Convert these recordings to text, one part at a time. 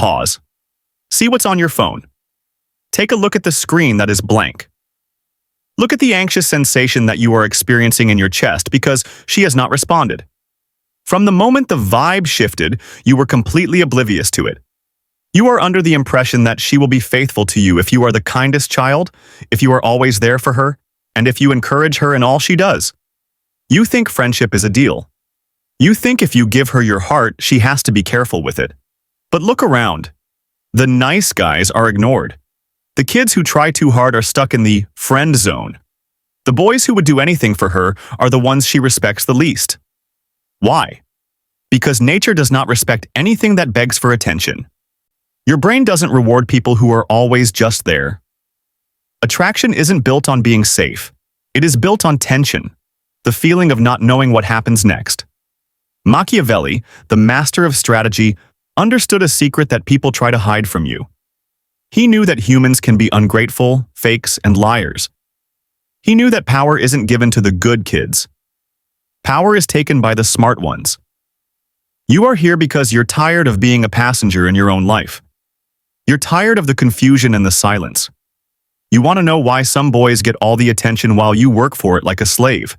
Pause. See what's on your phone. Take a look at the screen that is blank. Look at the anxious sensation that you are experiencing in your chest because she has not responded. From the moment the vibe shifted, you were completely oblivious to it. You are under the impression that she will be faithful to you if you are the kindest child, if you are always there for her, and if you encourage her in all she does. You think friendship is a deal. You think if you give her your heart, she has to be careful with it. But look around. The nice guys are ignored. The kids who try too hard are stuck in the friend zone. The boys who would do anything for her are the ones she respects the least. Why? Because nature does not respect anything that begs for attention. Your brain doesn't reward people who are always just there. Attraction isn't built on being safe. It is built on tension, the feeling of not knowing what happens next. Machiavelli, the master of strategy, understood a secret that people try to hide from you. He knew that humans can be ungrateful, fakes, and liars. He knew that power isn't given to the good kids. Power is taken by the smart ones. You are here because you're tired of being a passenger in your own life. You're tired of the confusion and the silence. You want to know why some boys get all the attention while you work for it like a slave.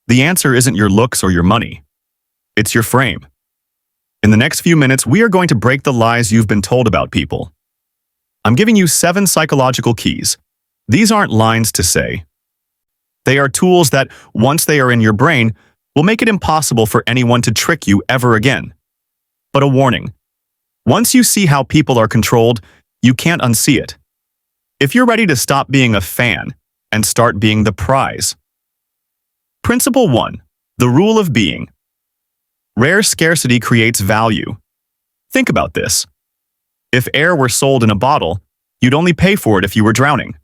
The answer isn't your looks or your money. It's your frame. In the next few minutes, we are going to break the lies you've been told about people. I'm giving you 7 psychological keys. These aren't lines to say. They are tools that, once they are in your brain, will make it impossible for anyone to trick you ever again. But a warning. Once you see how people are controlled, you can't unsee it. If you're ready to stop being a fan and start being the prize. Principle 1. The rule of being. Rare scarcity creates value. Think about this. If air were sold in a bottle, you'd only pay for it if you were drowning.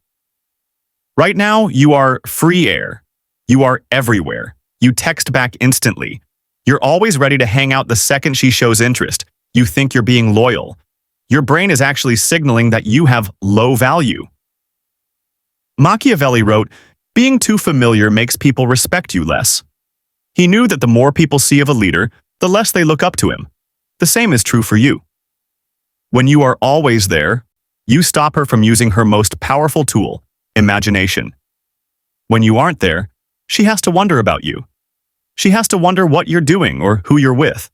Right now, you are free air. You are everywhere. You text back instantly. You're always ready to hang out the second she shows interest. You think you're being loyal. Your brain is actually signaling that you have low value. Machiavelli wrote, "Being too familiar makes people respect you less." He knew that the more people see of a leader, the less they look up to him. The same is true for you. When you are always there, you stop her from using her most powerful tool, imagination. When you aren't there, she has to wonder about you. She has to wonder what you're doing or who you're with.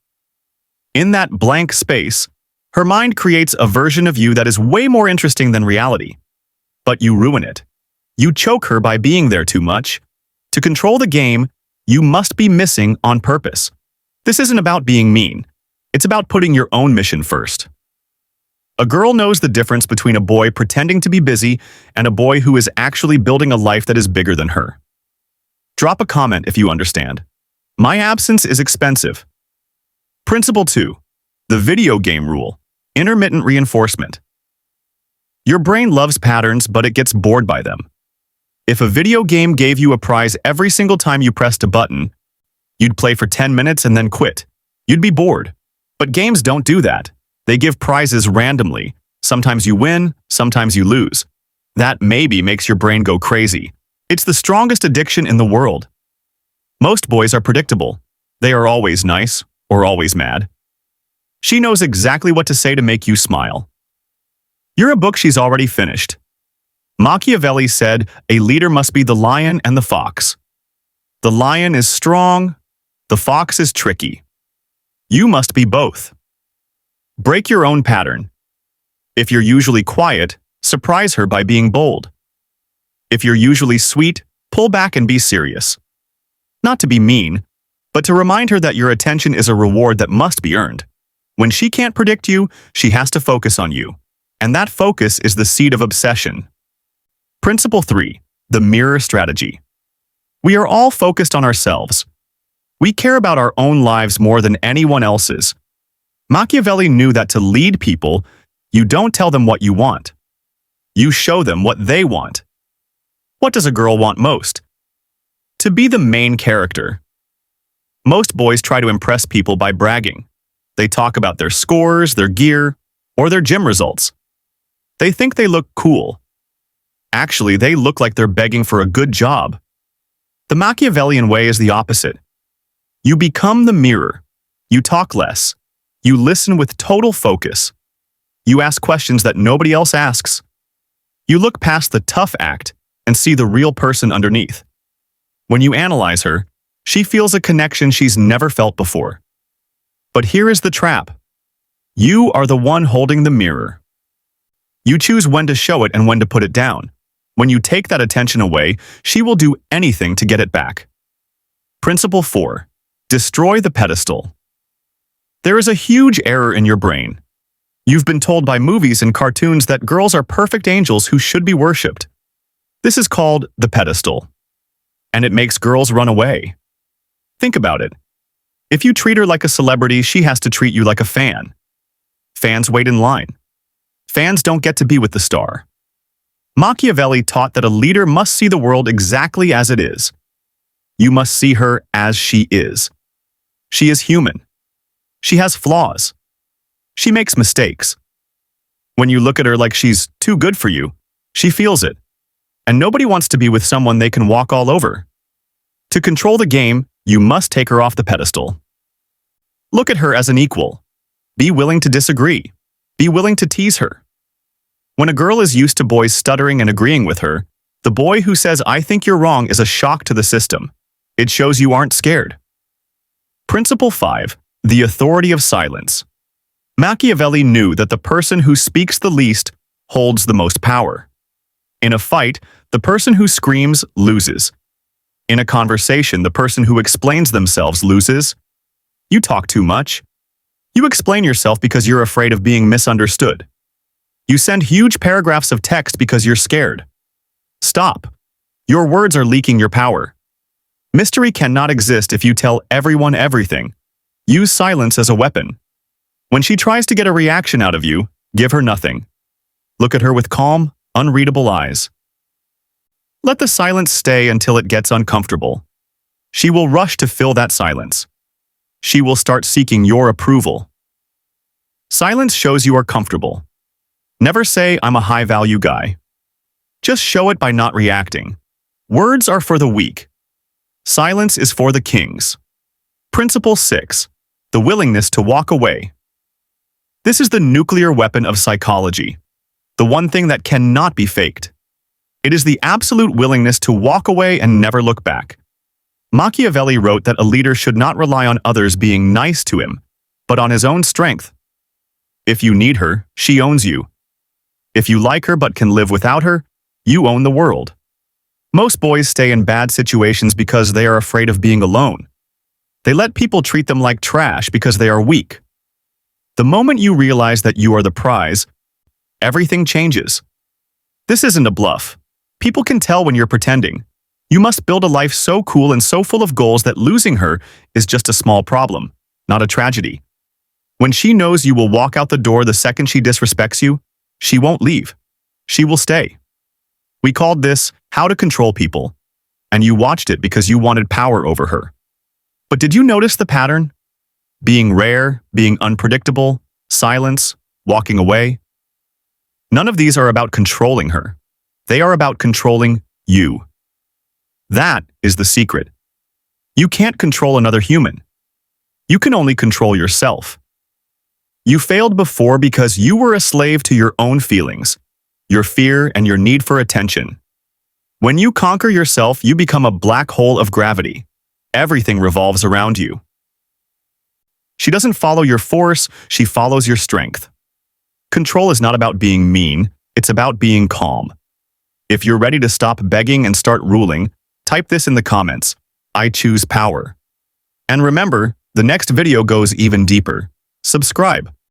In that blank space, her mind creates a version of you that is way more interesting than reality. But you ruin it. You choke her by being there too much. To control the game, you must be missing on purpose. This isn't about being mean. It's about putting your own mission first. A girl knows the difference between a boy pretending to be busy and a boy who is actually building a life that is bigger than her. Drop a comment if you understand. My absence is expensive. Principle 2. The video game rule. Intermittent reinforcement. Your brain loves patterns, but it gets bored by them. If a video game gave you a prize every single time you pressed a button, you'd play for 10 minutes and then quit. You'd be bored. But games don't do that. They give prizes randomly. Sometimes you win, sometimes you lose. That maybe makes your brain go crazy. It's the strongest addiction in the world. Most boys are predictable. They are always nice or always mad. She knows exactly what to say to make you smile. You're a book she's already finished. Machiavelli said, "A leader must be the lion and the fox." The lion is strong, the fox is tricky. You must be both. Break your own pattern. If you're usually quiet, surprise her by being bold. If you're usually sweet, pull back and be serious. Not to be mean, but to remind her that your attention is a reward that must be earned. When she can't predict you, she has to focus on you. And that focus is the seed of obsession. Principle 3. The mirror strategy. We are all focused on ourselves. We care about our own lives more than anyone else's. Machiavelli knew that to lead people, you don't tell them what you want. You show them what they want. What does a girl want most? To be the main character. Most boys try to impress people by bragging. They talk about their scores, their gear, or their gym results. They think they look cool. Actually, they look like they're begging for a good job. The Machiavellian way is the opposite. You become the mirror. You talk less. You listen with total focus. You ask questions that nobody else asks. You look past the tough act and see the real person underneath. When you analyze her, she feels a connection she's never felt before. But here is the trap. You are the one holding the mirror. You choose when to show it and when to put it down. When you take that attention away, she will do anything to get it back. Principle 4. Destroy the pedestal. There is a huge error in your brain. You've been told by movies and cartoons that girls are perfect angels who should be worshipped. This is called the pedestal. And it makes girls run away. Think about it. If you treat her like a celebrity, she has to treat you like a fan. Fans wait in line. Fans don't get to be with the star. Machiavelli taught that a leader must see the world exactly as it is. You must see her as she is. She is human. She has flaws. She makes mistakes. When you look at her like she's too good for you, she feels it. And nobody wants to be with someone they can walk all over. To control the game, you must take her off the pedestal. Look at her as an equal. Be willing to disagree. Be willing to tease her. When a girl is used to boys stuttering and agreeing with her, the boy who says, "I think you're wrong," is a shock to the system. It shows you aren't scared. Principle 5. The authority of silence. Machiavelli knew that the person who speaks the least holds the most power. In a fight, the person who screams loses. In a conversation, the person who explains themselves loses. You talk too much. You explain yourself because you're afraid of being misunderstood. You send huge paragraphs of text because you're scared. Stop. Your words are leaking your power. Mystery cannot exist if you tell everyone everything. Use silence as a weapon. When she tries to get a reaction out of you, give her nothing. Look at her with calm, unreadable eyes. Let the silence stay until it gets uncomfortable. She will rush to fill that silence. She will start seeking your approval. Silence shows you are comfortable. Never say, "I'm a high-value guy." Just show it by not reacting. Words are for the weak. Silence is for the kings. Principle 6. The willingness to walk away. This is the nuclear weapon of psychology. The one thing that cannot be faked. It is the absolute willingness to walk away and never look back. Machiavelli wrote that a leader should not rely on others being nice to him, but on his own strength. If you need her, she owns you. If you like her but can live without her, you own the world. Most boys stay in bad situations because they are afraid of being alone. They let people treat them like trash because they are weak. The moment you realize that you are the prize, everything changes. This isn't a bluff. People can tell when you're pretending. You must build a life so cool and so full of goals that losing her is just a small problem, not a tragedy. When she knows you will walk out the door the second she disrespects you, she won't leave. She will stay. We called this How to Control People, and you watched it because you wanted power over her. But did you notice the pattern? Being rare, being unpredictable, silence, walking away. None of these are about controlling her. They are about controlling you. That is the secret. You can't control another human. You can only control yourself. You failed before because you were a slave to your own feelings, your fear, and your need for attention. When you conquer yourself, you become a black hole of gravity. Everything revolves around you. She doesn't follow your force, she follows your strength. Control is not about being mean, it's about being calm. If you're ready to stop begging and start ruling, type this in the comments. I choose power. And remember, the next video goes even deeper. Subscribe.